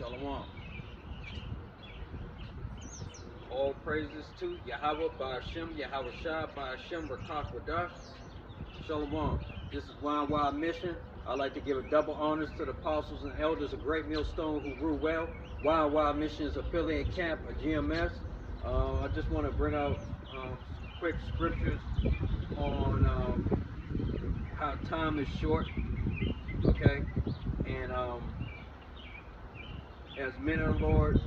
Shalom. All praises to Yahweh Ba'ashem, Yahweh Shah Ba'ashem Rakak Wadash. Shalom. This is Wild Mission. I'd like to give a double honors to the apostles and elders of Great Millstone who grew well. Wild Mission's affiliate camp, a GMS. I just want to bring out quick scriptures on how time is short, okay? And as men of the Lord,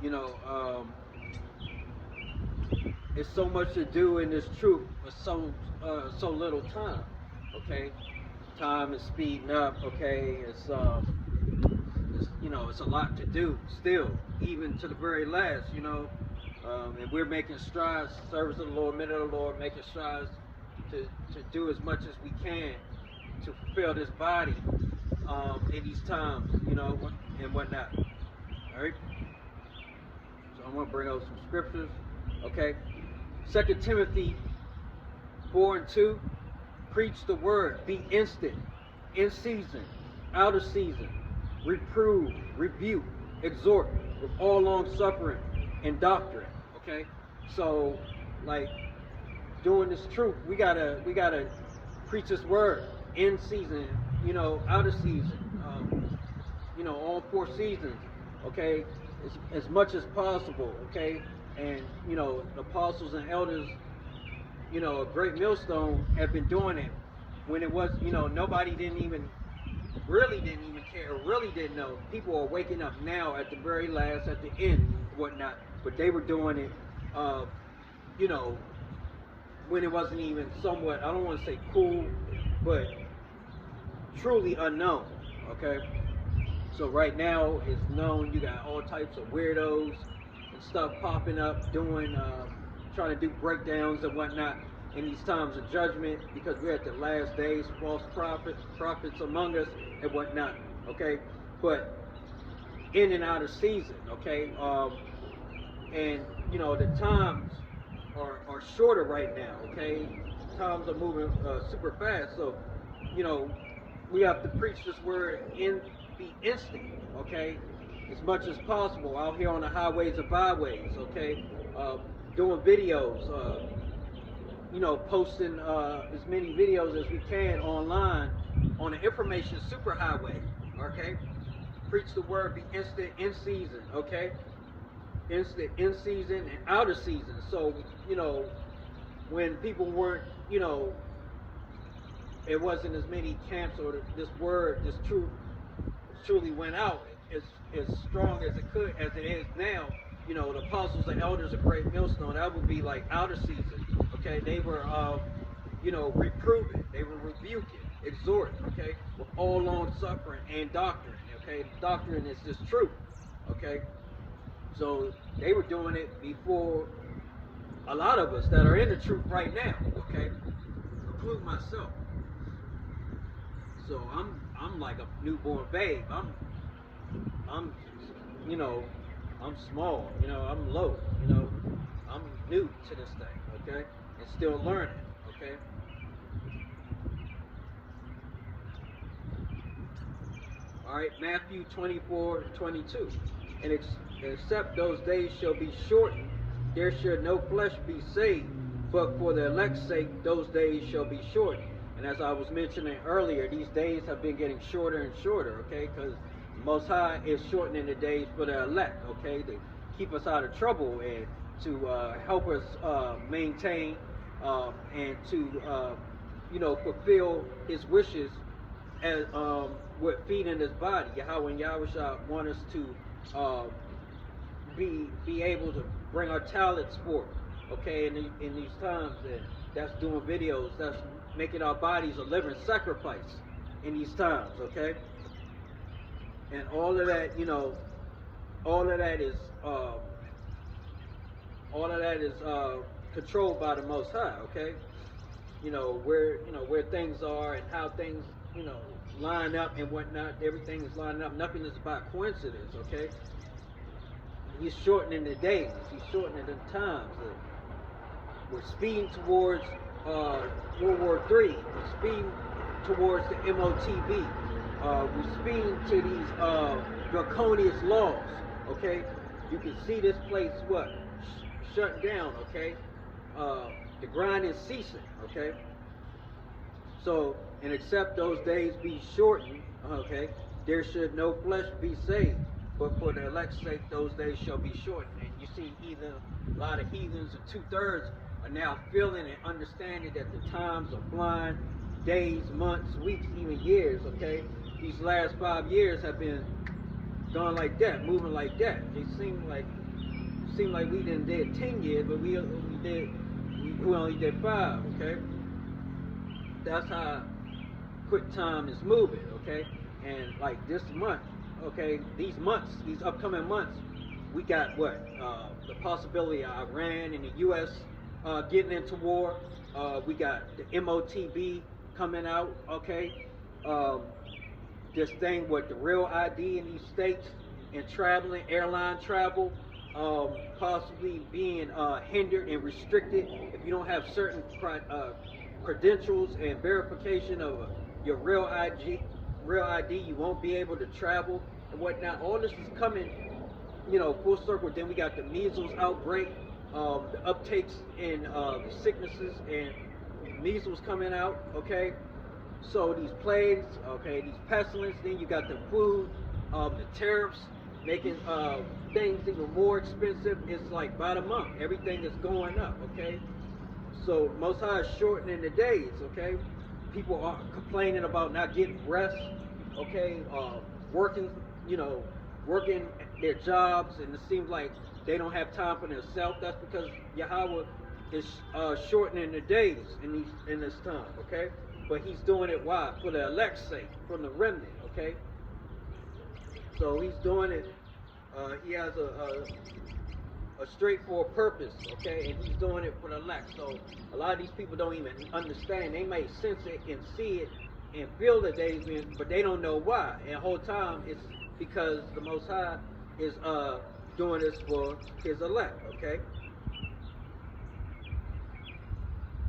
you know, it's so much to do in this truth for so little time, okay? Time is speeding up, okay? It's you know, it's a lot to do still, even to the very last, you know. And we're making strides, service of the Lord, men of the Lord, making strides to do as much as we can to fulfill this body in these times, you know, and whatnot. All right. So I'm gonna bring out some scriptures. Okay. 2 Timothy 4:2. Preach the word. Be instant, in season, out of season. Reprove, rebuke, exhort with all long suffering and doctrine. Okay. So, like, doing this truth, we gotta preach this word in season, you know, out of season, you know, all 4 seasons, okay, as much as possible, okay. And you know, the apostles and elders, you know, a Great Millstone have been doing it when it was, you know, nobody really didn't even care, really didn't know. People are waking up now at the very last, at the end, whatnot, but they were doing it, you know, when it wasn't even somewhat, I don't want to say cool, but truly unknown, okay? So right now it's known. You got all types of weirdos and stuff popping up doing, trying to do breakdowns and whatnot in these times of judgment, because we're at the last days, false prophets among us and whatnot, okay? But in and out of season, okay? And you know, the times are shorter right now, okay? Times are moving super fast, so you know, we have to preach this word in the instant, okay? As much as possible out here on the highways and byways, okay? Doing videos, you know, posting as many videos as we can online on the information superhighway, okay? Preach the word, be instant, in season, okay? Instant, in season, and out of season. So, you know, when people weren't, you know, it wasn't as many camps, or this word, this truth truly went out as strong as it could, as it is now. You know, the apostles and elders of Great Millstone, that would be like out of season, okay? They were, you know, reproving, they were rebuking, exhorting, okay, with all long suffering and doctrine, okay? Doctrine is just truth, okay? So they were doing it before a lot of us that are in the truth right now, okay? Include myself. So I'm like a newborn babe. I'm you know, I'm small, you know, I'm low, you know, I'm new to this thing, okay? And still learning, okay? All right, Matthew 24:22. And except those days shall be shortened, there shall no flesh be saved, but for the elect's sake those days shall be shortened. And as I was mentioning earlier, these days have been getting shorter and shorter, okay? Because Most High is shortening the days for the elect, okay? To keep us out of trouble and to help us maintain and to, you know, fulfill His wishes as with feeding His body. Yahweh and Yahushua want us to be able to bring our talents forth, okay? In these times, and that's doing videos, that's making our bodies a living sacrifice in these times, okay? And all of that, you know, all of that is controlled by the Most High, okay? You know where things are and how things, you know, line up and whatnot. Everything is lining up. Nothing is by coincidence, okay? He's shortening the days. He's shortening the times. We're speeding towards World War III. We're speeding towards the MOTB. we're speeding to these draconian laws. Okay, you can see this place what shut down. Okay, the grind is ceasing. Okay, so and except those days be shortened. Okay, there should no flesh be saved, but for the elect's sake, those days shall be shortened. And you see, either a lot of heathens, or 2/3, are now feeling and understanding that the times are flying, days, months, weeks, even years. Okay, these last 5 years have been gone like that, moving like that. They seem like we didn't did 10 years, but we only did 5. Okay, that's how quick time is moving. Okay, and like this month, okay, these upcoming months, we got what the possibility of Iran and the U.S. Getting into war. We got the MOTB coming out. Okay, this thing with the real ID in these states and traveling, airline travel, possibly being hindered and restricted if you don't have certain credentials and verification of your real ID, you won't be able to travel and whatnot. All this is coming, full circle. Then we got the measles outbreak, the uptakes in sicknesses and measles coming out. Okay, so these plagues, okay, these pestilence. Then you got the food, the tariffs making things even more expensive. It's like by the month, everything is going up. Okay, so Most High is shortening the days. Okay, people are complaining about not getting rest. Okay, working, working their jobs, and it seems like they don't have time for themselves. That's because Yahweh is shortening the days in this time. Okay, but He's doing it why? For the elect's sake, from the remnant. Okay, so He's doing it. He has a straightforward purpose, okay, and He's doing it for the elect. So a lot of these people don't even understand. They may sense it and see it and feel the days, but they don't know why. And the whole time it's because the Most High is doing this for His elect, okay.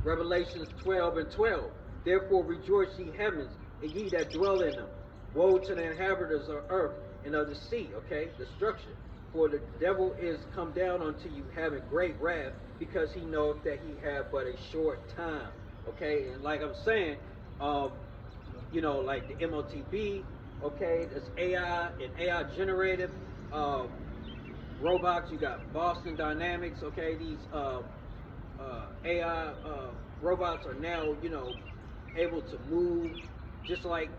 Revelations 12:12. Therefore rejoice, ye heavens, and ye that dwell in them. Woe to the inhabitants of earth and of the sea, okay, destruction. For the devil is come down unto you having great wrath, because he knoweth that he have but a short time. Okay, and like I'm saying, like the MOTB, okay, this AI and AI generated robots. You got Boston Dynamics, okay, these AI robots are now, able to move just like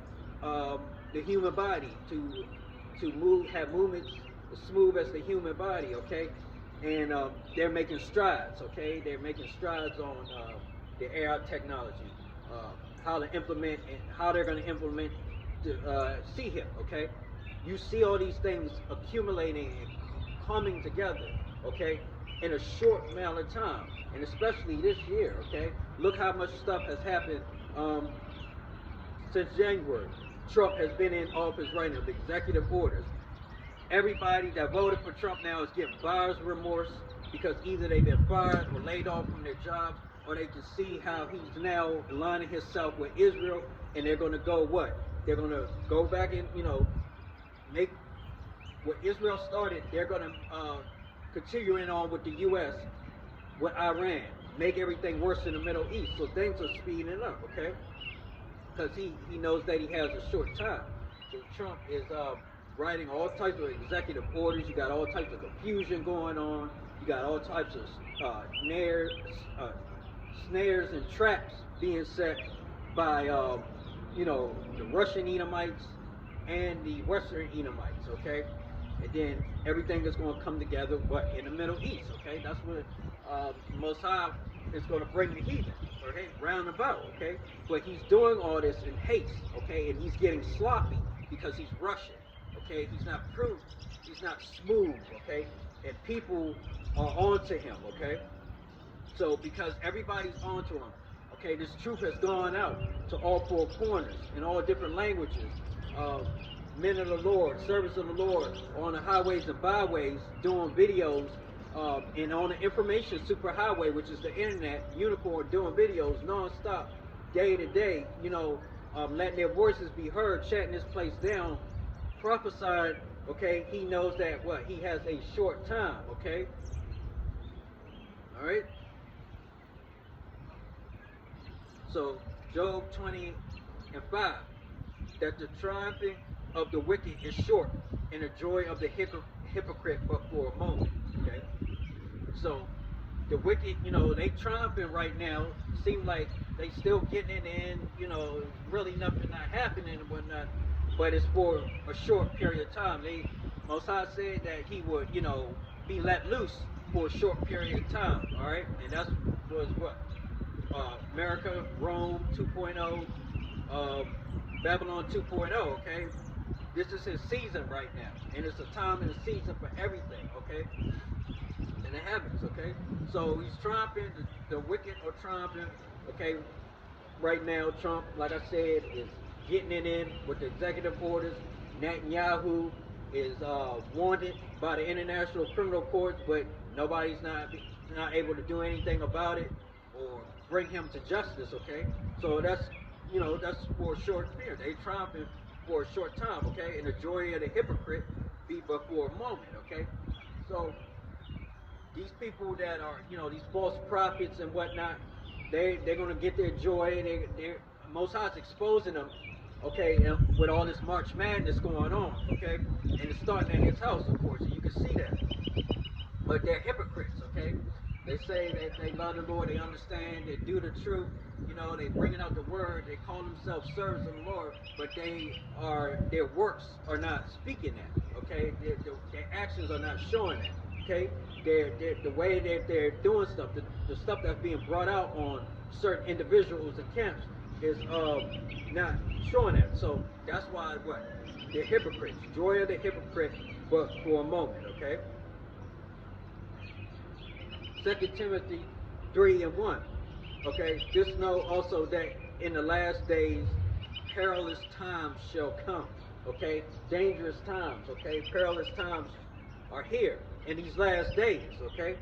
the human body, to move, have movements as smooth as the human body, okay? And they're making strides, okay? They're making strides on the AI technology, how to implement and how they're going to implement the CHIP, okay? You see all these things accumulating and coming together, okay, in a short amount of time, and especially this year, okay? Look how much stuff has happened since January. Trump has been in office right now, the executive orders. Everybody that voted for Trump now is getting buyer's remorse because either they've been fired or laid off from their jobs, or they can see how he's now aligning himself with Israel, and they're going to go what? They're going to go back and, make what Israel started. They're going to continuing on with the U.S., with Iran, make everything worse in the Middle East. So things are speeding up, okay? Because he knows that he has a short time. So Trump is writing all types of executive orders. You got all types of confusion going on. You got all types of snares and traps being set by the Russian Edomites and the Western Edomites, okay? And then everything is going to come together, but in the Middle East, okay? That's what Most High is going to bring the heathen, okay? Roundabout, okay? But He's doing all this in haste, okay? And He's getting sloppy because He's rushing, okay? He's not prudent. He's not smooth, okay? And people are onto Him, okay? So because everybody's onto Him, okay, this truth has gone out to all four corners in all different languages. Men of the Lord, servants of the Lord, on the highways and byways, doing videos, and on the information superhighway, which is the internet, Unicorn, doing videos nonstop, day to day, letting their voices be heard, shutting this place down, prophesied, okay, he knows that what? He has a short time, okay? All right? So, Job 20:5, that the triumphing of the wicked is short, and the joy of the hypocrite but for a moment, okay? So, the wicked, they triumphing right now. Seem like they still getting it in, really nothing not happening and whatnot. But it's for a short period of time. Most High said that he would, be let loose for a short period of time. All right, and that was what America, Rome 2.0, Babylon 2.0. Okay, this is his season right now, and it's a time and a season for everything. Okay, in the heavens, okay? So he's triumphing, the wicked are triumphing, okay? Right now, Trump, like I said, is getting it in with the executive orders. Netanyahu is wanted by the International Criminal Court, but nobody's not able to do anything about it or bring him to justice, okay? So that's for a short period. They triumphing for a short time, okay? And the joy of the hypocrite be but for a moment, okay? So these people that are, these false prophets and whatnot, they're gonna get their joy. They're Most High's exposing them, okay, and with all this March Madness going on, okay, and it's starting at his house, of course, and you can see that. But they're hypocrites, okay. They say that they love the Lord, they understand, they do the truth, they bringing out the word, they call themselves servants of the Lord, but their works are not speaking that, okay. Their actions are not showing that, okay. The way that they're doing stuff, the stuff that's being brought out on certain individuals and camps is not showing that. So that's why what? They're hypocrites. Joy of the hypocrite, but for a moment, okay? 2 Timothy 3:1. Okay, just know also that in the last days perilous times shall come. Okay, dangerous times. Okay, perilous times are here in these last days. Okay,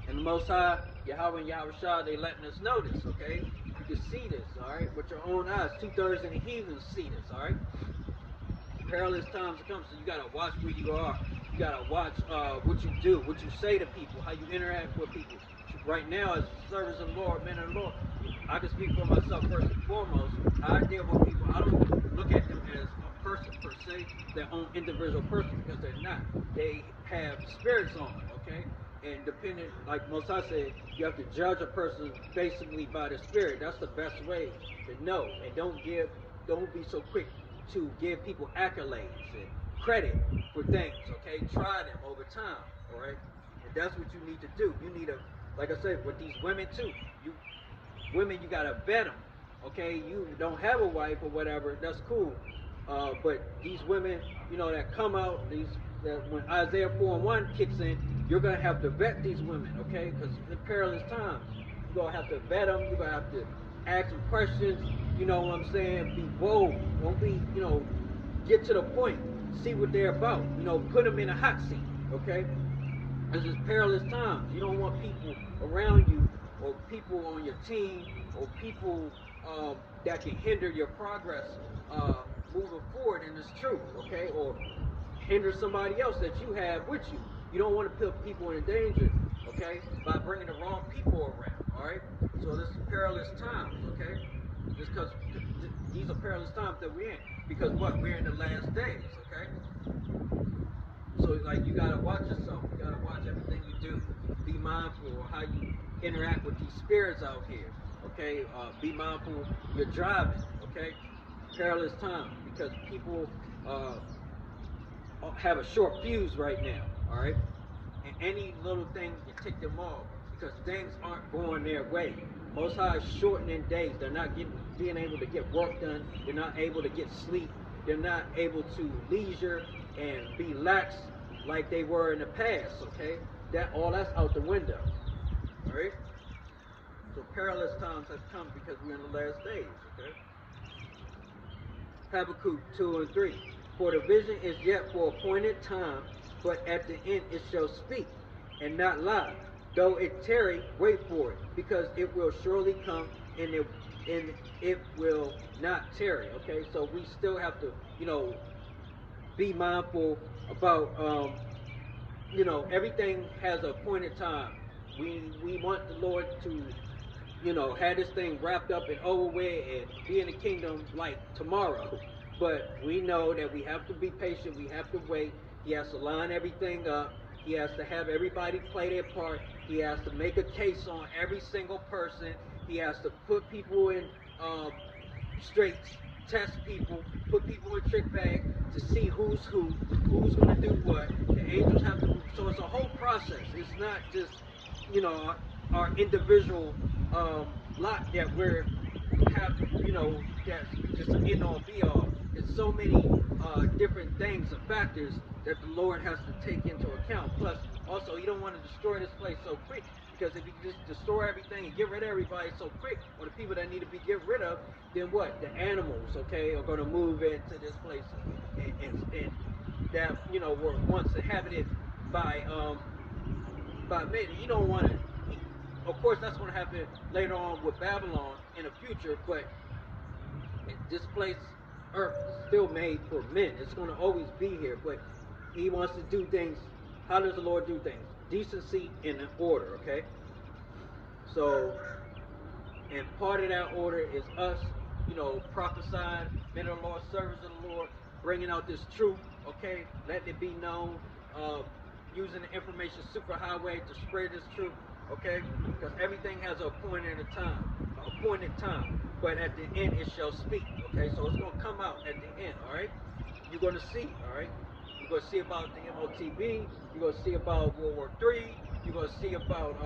and the Most High, Yahweh and Yahushua, they letting us know this. Okay, you can see this. All right, with your own eyes. 2/3 of the heathens see this. All right, perilous times to come. So you gotta watch where you are. You gotta watch what you do, what you say to people, how you interact with people. Right now, as servants of the Lord, men of the Lord, I can speak for myself first and foremost. I deal with people. I don't look at them as a person per se, their own individual person, because they're not. They have spirits on them, okay? And depending, like Most High said, you have to judge a person basically by the spirit. That's the best way to know. And don't be so quick to give people accolades and credit for things, okay? Try them over time, all right? And that's what you need to do. You need to, like I said, with these women too, you gotta vet them, okay? You don't have a wife or whatever, that's cool. But these women, that come out, that when Isaiah 4:1 kicks in, you're gonna have to vet these women, okay? Because in perilous times, you're gonna have to vet them. You're gonna have to ask them questions. You know what I'm saying? Be bold. Don't be, get to the point. See what they're about. Put them in a hot seat, okay? This is perilous times. You don't want people around you or people on your team or people that can hinder your progress moving forward in this truth, okay? Or hinder somebody else that you have with you. You don't want to put people in danger, okay? By bringing the wrong people around, all right? So this is perilous times, okay? Just because these are perilous times that we're in. Because what? We're in the last days, okay? So like you gotta watch yourself. You gotta watch everything you do. Be mindful of how you interact with these spirits out here. Okay. Be mindful you're driving. Okay. Perilous time because people have a short fuse right now. All right. And any little thing can tick them off because things aren't going their way. Most High is shortening days. They're not being able to get work done. They're not able to get sleep. They're not able to leisure and be lax like they were in the past. Okay, that's out the window. All right. So perilous times have come because we're in the last days. Okay. Habakkuk 2:3. For the vision is yet for appointed time, but at the end it shall speak and not lie. Though it tarry, wait for it, because it will surely come, and and it will not tarry. Okay, so we still have to, be mindful about, everything has a appointed time. We want the Lord to, have this thing wrapped up and over with and be in the kingdom like tomorrow. But we know that we have to be patient. We have to wait. He has to line everything up. He has to have everybody play their part. He has to make a case on every single person. He has to put people in straight, test people, put people in trick bag to see who's who's going to do what. The angels have to move. So it's a whole process. It's not just, our individual lot that we're have, that's just an end all be all. It's so many different things and factors that the Lord has to take into account. Plus, also, you don't want to destroy this place so quick, because if you just destroy everything and get rid of everybody so quick, or the people that need to be get rid of, then what? The animals, okay, are going to move into this place, and that, were once inhabited by men. You don't want to. Of course, that's going to happen later on with Babylon in the future, but this place, Earth, is still made for men. It's going to always be here, but He wants to do things. How does the Lord do things? Decency and order, okay? So, and part of that order is us, prophesying, men of the Lord, servants of the Lord, bringing out this truth, okay? Letting it be known, using the information superhighway to spread this truth, okay? Because everything has an appointed time, but at the end it shall speak, okay? So it's going to come out at the end, all right? You're going to see, all right? You're going to see about the MOTB. You're going to see about World War III. You're going to see about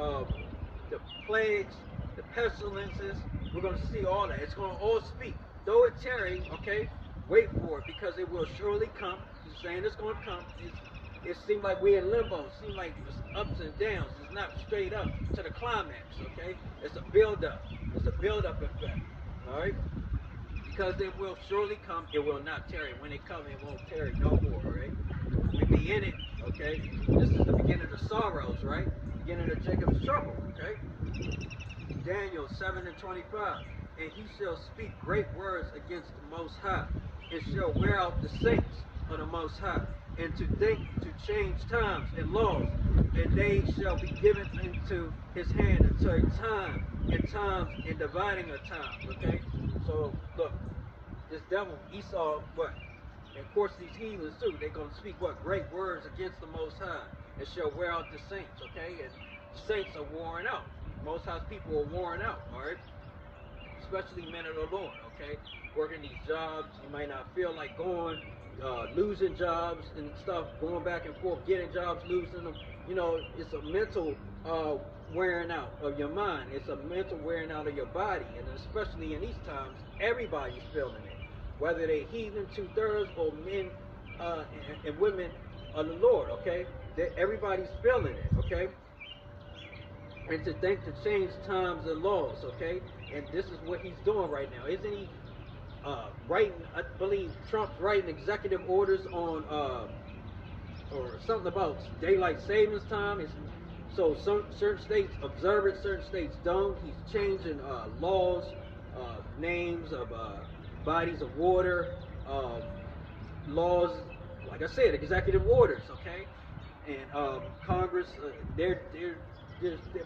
the plagues, the pestilences. We're going to see all that. It's going to all speak. Though it tarry, okay, wait for it, because it will surely come. He's saying it's going to come. It seems like we're in limbo. It seems like it's ups and downs. It's not straight up to the climax, okay? It's a build-up. It's a build-up effect, all right? Because it will surely come. It will not tarry. When it comes, it won't tarry no more, all right? We be in it, okay? This is the beginning of the sorrows, right? Beginning of Jacob's trouble, okay? Daniel 7:25. And he shall speak great words against the Most High, and shall wear out the saints of the Most High, and to think to change times and laws, and they shall be given into his hand until a time and times and dividing of times, okay? So, look, this devil, Esau, what? And of course, these heathens too, they're going to speak what? Great words against the Most High, and shall wear out the saints, okay? And the saints are worn out. Most High's people are worn out, all right? Especially men of the Lord, okay? Working these jobs, you might not feel like going, losing jobs and stuff, going back and forth, getting jobs, losing them. It's a mental wearing out of your mind. It's a mental wearing out of your body. And especially in these times, everybody's feeling it. Whether they heathen 2/3 or men and women of the Lord, okay? Everybody's feeling it, okay? And to think to change times and laws, okay? And this is what he's doing right now. Isn't he writing, I believe Trump's writing executive orders on, or something about daylight savings time. So some certain states observe it, certain states don't. He's changing laws, names of bodies of water, laws, like I said, executive orders, okay? And Congress, they're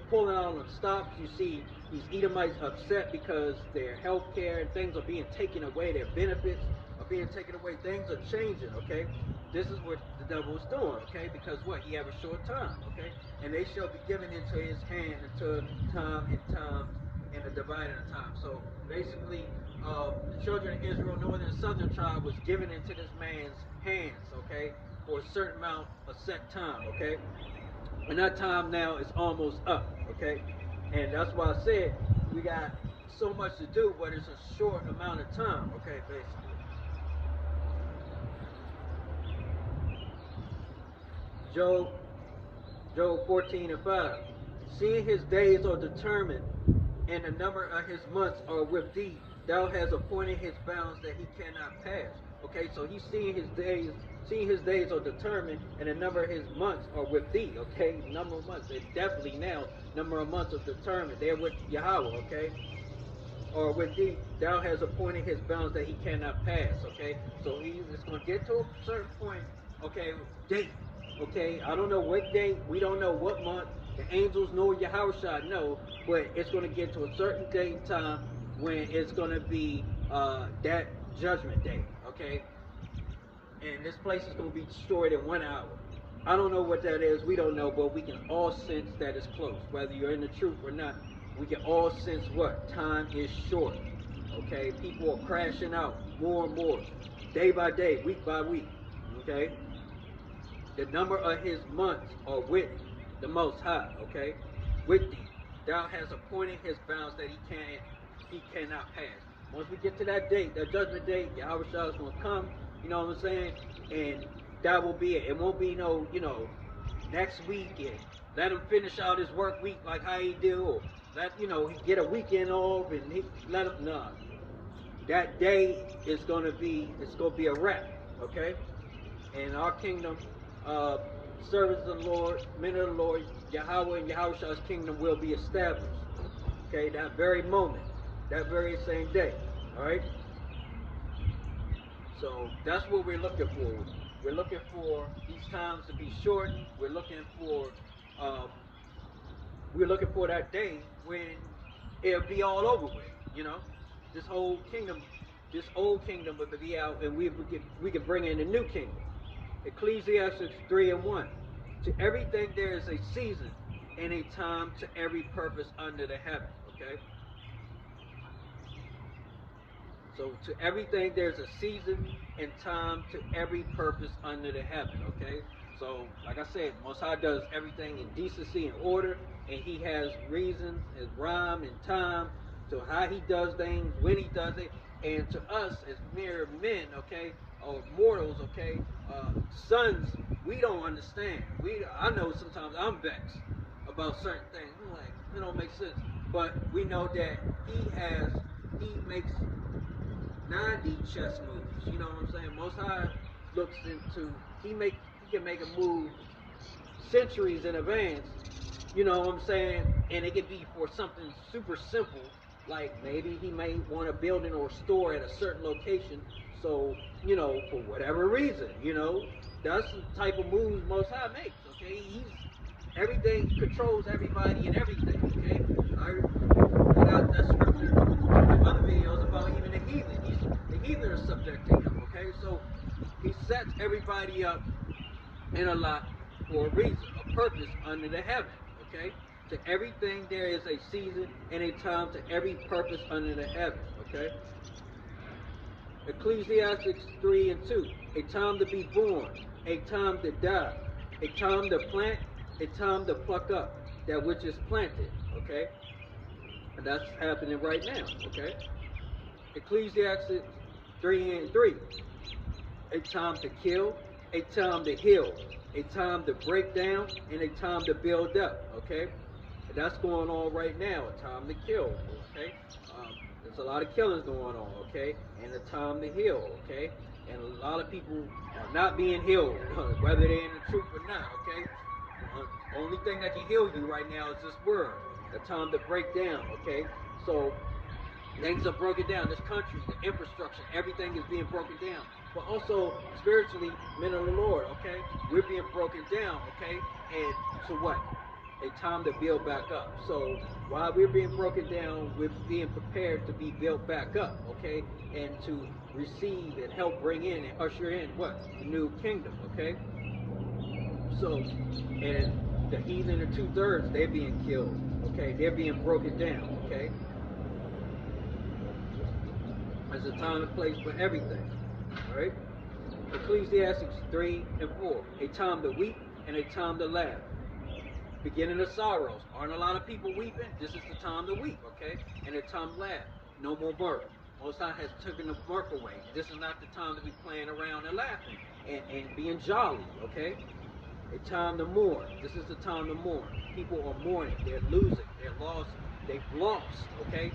pulling out on the stops. You see these Edomites upset because their health care and things are being taken away, their benefits are being taken away, things are changing, okay? This is what the devil is doing, okay? Because what? He have a short time, okay? And they shall be given into his hand until time and the dividing of time. So basically, the children of Israel, northern and southern tribe, was given into this man's hands, okay? For a certain amount, a set time, okay? And that time now is almost up, okay? And that's why I said we got so much to do, but it's a short amount of time, okay, basically. Job 14:5. Seeing his days are determined, and the number of his months are with thee, thou hast appointed his bounds that he cannot pass. Okay, so he's seeing his days are determined, and the number of his months are with thee. Okay, number of months, and definitely now number of months are determined. They're with Yahweh. Okay, or with thee, thou has appointed his bounds that he cannot pass. Okay, so he is going to get to a certain point. Okay, date. Okay, I don't know what date. We don't know what month. The angels nor Yahushua know, but it's going to get to a certain date and time when it's going to be that judgment day. Okay, and this place is going to be destroyed in 1 hour. I don't know what that is. We don't know, but we can all sense that it's close. Whether you're in the truth or not, we can all sense what? Time is short. Okay? People are crashing out more and more, day by day, week by week. Okay? The number of his months are with the Most High. Okay? With thee. Thou hast appointed his bounds that he cannot pass. Once we get to that date, that judgment date, Yahweh Shah is going to come, you know what I'm saying? And that will be it. It won't be no, next week and let him finish out his work week like how he do, or let, he get a weekend off and he let him, nah. That day is going to be, it's going to be a wrap, okay? And our kingdom, servants of the Lord, men of the Lord, Yahweh and Yahushua's kingdom will be established, okay? That very moment, that very same day, all right? So that's what we're looking for. We're looking for these times to be shortened. We're looking for that day when it'll be all over with. This whole kingdom, this old kingdom will be out, and we can bring in a new kingdom. Ecclesiastes 3:1. To everything there is a season and a time to every purpose under the heaven. Okay. So to everything there's a season and time to every purpose under the heaven, okay? So, like I said, Most High does everything in decency and order, and he has reasons and rhyme and time to how he does things, when he does it, and to us as mere men, okay, or mortals, okay, sons, we don't understand. I know sometimes I'm vexed about certain things. I'm like, it don't make sense. But we know that he makes 90 chess moves. You know what I'm saying? Most High looks into he can make a move centuries in advance. You know what I'm saying? And it could be for something super simple, like maybe he may want a building or store at a certain location. So for whatever reason, that's the type of moves Most High makes. Okay, everything controls everybody and everything. Okay, that's scripture in other videos about even the heathen. The heathen are subject to him. Okay, so he sets everybody up in a lot for a reason, a purpose under the heaven. Okay, to everything there is a season and a time to every purpose under the heaven. Okay. Ecclesiastes 3:2. A time to be born, a time to die, a time to plant, a time to pluck up that which is planted. Okay. And that's happening right now, okay? Ecclesiastes 3:3. A time to kill, a time to heal, a time to break down, and a time to build up, okay? And that's going on right now, a time to kill, okay? There's a lot of killings going on, okay? And a time to heal, okay? And a lot of people are not being healed, whether they're in the truth or not, okay? Only thing that can heal you right now is this word. A time to break down, okay? So things are broken down. This country, the infrastructure, everything is being broken down. But also spiritually, men of the Lord, okay? We're being broken down, okay? And to what? A time to build back up. So while we're being broken down, we're being prepared to be built back up, okay? And to receive and help bring in and usher in what? The new kingdom, okay? So, and the heathen are 2/3, they're being killed, okay? They're being broken down, okay? There's a time and place for everything, all right? Ecclesiastes 3:4. A time to weep and a time to laugh. Beginning of sorrows. Aren't a lot of people weeping? This is the time to weep, okay? And a time to laugh. No more mirth. Most High has taken the mirth away. This is not the time to be playing around and laughing and being jolly, okay? A time to mourn. This is the time to mourn. People are mourning. They're losing. They're lost. They've lost, okay?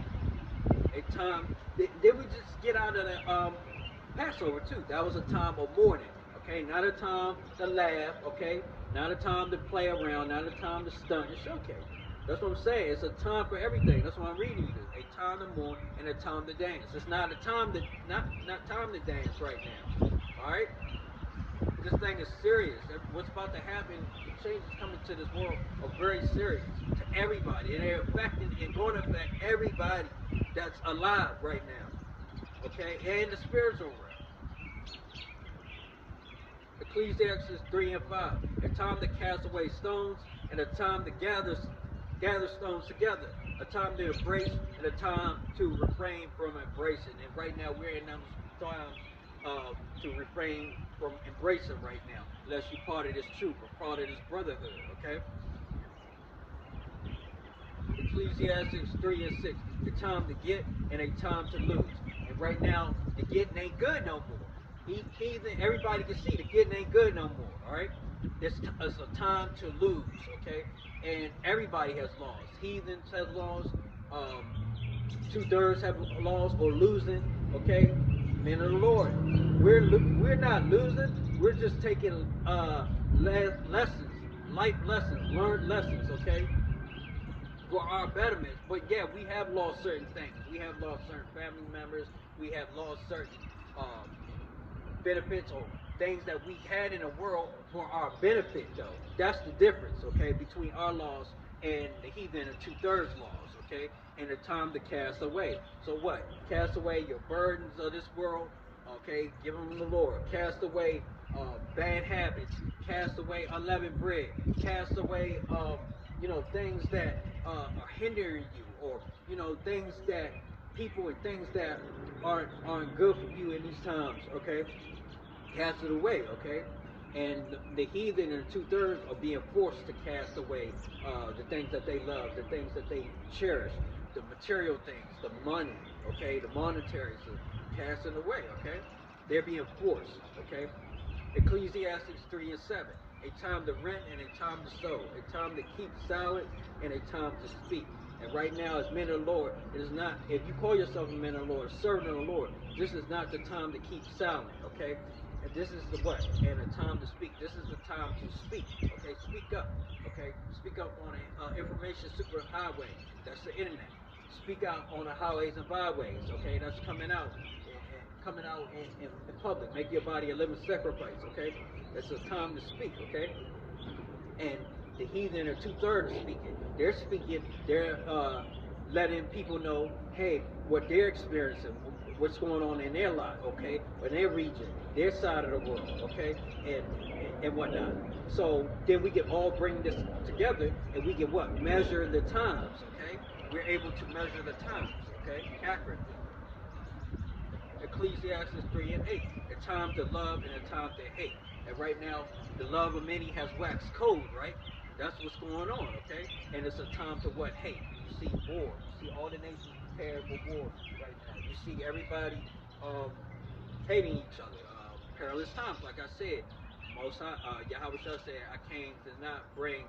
A time. Did we just get out of the Passover too? That was a time of mourning, okay? Not a time to laugh, okay? Not a time to play around. Not a time to stunt and showcase. That's what I'm saying. It's a time for everything. That's why I'm reading you. A time to mourn and a time to dance. It's not a time to not time to dance right now. All right. This thing is serious. What's about to happen, the changes coming to this world are very serious to everybody, and they're affecting and going to affect everybody that's alive right now. Okay, and the spiritual realm. Ecclesiastes 3 and 5. A time to cast away stones and a time to gather stones together. A time to embrace and a time to refrain from embracing. And right now we're in those times to refrain from embracing right now, unless you're part of this troop or part of this brotherhood. Okay. Ecclesiastes 3 and 6. A time to get and a time to lose. And right now, the getting ain't good no more. Heathen, everybody can see the getting ain't good no more. All right, it's a time to lose. Okay, and everybody has laws. Heathens have laws. Um, 2/3 have laws or losing. Okay, men of the Lord, we're not losing. We're just taking lessons, life lessons, learned lessons. Okay, for our betterment. But yeah, we have lost certain things. We have lost certain family members. We have lost certain uh, benefits or things that we had in the world for our benefit, though. That's the difference, okay, between our laws and the heathen and 2/3 laws, okay, and the time to cast away. So what? Cast away your burdens of this world, okay, give them the Lord. Cast away bad habits. Cast away unleavened bread. Cast away, things that are hindering you, or things that people and things that aren't good for you in these times, okay? Cast it away, okay? And the heathen and 2/3 are being forced to cast away the things that they love, the things that they cherish, the material things, the money, okay, the monetary, so cast it away, okay? They're being forced, okay? Ecclesiastes 3 and 7. A time to rent and a time to sow, a time to keep silent and a time to speak. And right now, as men of the Lord, it is not, if you call yourself a man of the Lord, a servant of the Lord, this is not the time to keep silent, okay? And this is the what? And a time to speak. This is the time to speak, okay? Speak up, okay? Speak up on an information super highway. That's the internet. Speak out on the highways and byways, okay? That's coming out in public. Make your body a living sacrifice, okay? It's a time to speak, okay? And the heathen are 2/3 speaking. They're speaking, they're letting people know, hey, what they're experiencing, what's going on in their life, okay? In their region, their side of the world, okay? And whatnot. So then we can all bring this together and we can what? Measure the times, okay? We're able to measure the times, okay? Accurately. Ecclesiastes 3 and 8. A time to love and a time to hate. And right now, the love of many has waxed cold, right? That's what's going on, okay? And it's a time to what? Hate. You see war. You see all the nations prepared for war right now. You see everybody hating each other. Perilous times, like I said. Most Yahweh Shah said, I came to not bring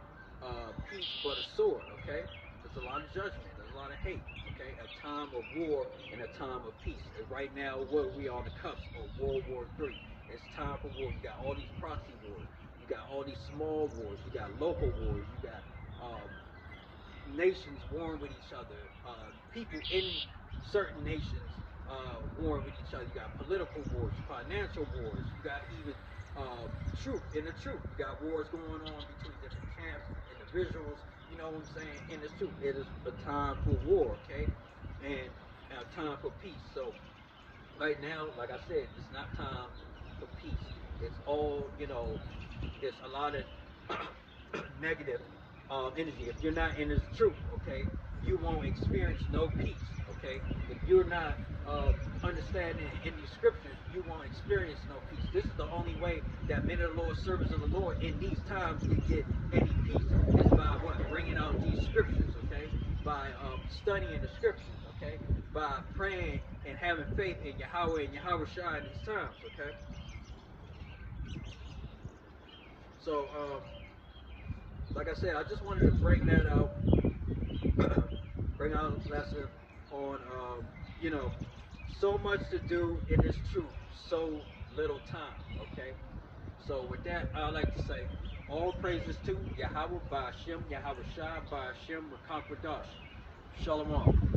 peace but a sword, okay? There's a lot of judgment. There's a lot of hate, okay? A time of war and a time of peace. And right now, what we on the cusp of World War III. It's time for war. You got all these proxy wars. You got all these small wars. You got local wars. You got nations warring with each other. People in certain nations warring with each other. You got political wars, financial wars. You got even troop in the troop. You got wars going on between different camps, individuals. You know what I'm saying? In this troop, it is a time for war, okay, and a time for peace. So right now, like I said, it's not time for peace. It's all It's a lot of negative energy. If you're not in this truth, okay, you won't experience no peace. Okay, if you're not understanding in these scriptures, you won't experience no peace. This is the only way that men of the Lord, servants of the Lord, in these times can get any peace is by what? Bringing out these scriptures. Okay, by studying the scriptures. Okay, by praying and having faith in Yahweh and Yahweh Shai in these times. Okay, so like I said, I just wanted to bring that out, bring out a lesson on, you know, so much to do in this truth, so little time. Okay, so with that, I like to say, All praises to Yahweh Ba'ashem, Yahweh Shah Ba'ashem Rakakwadash. Shalom.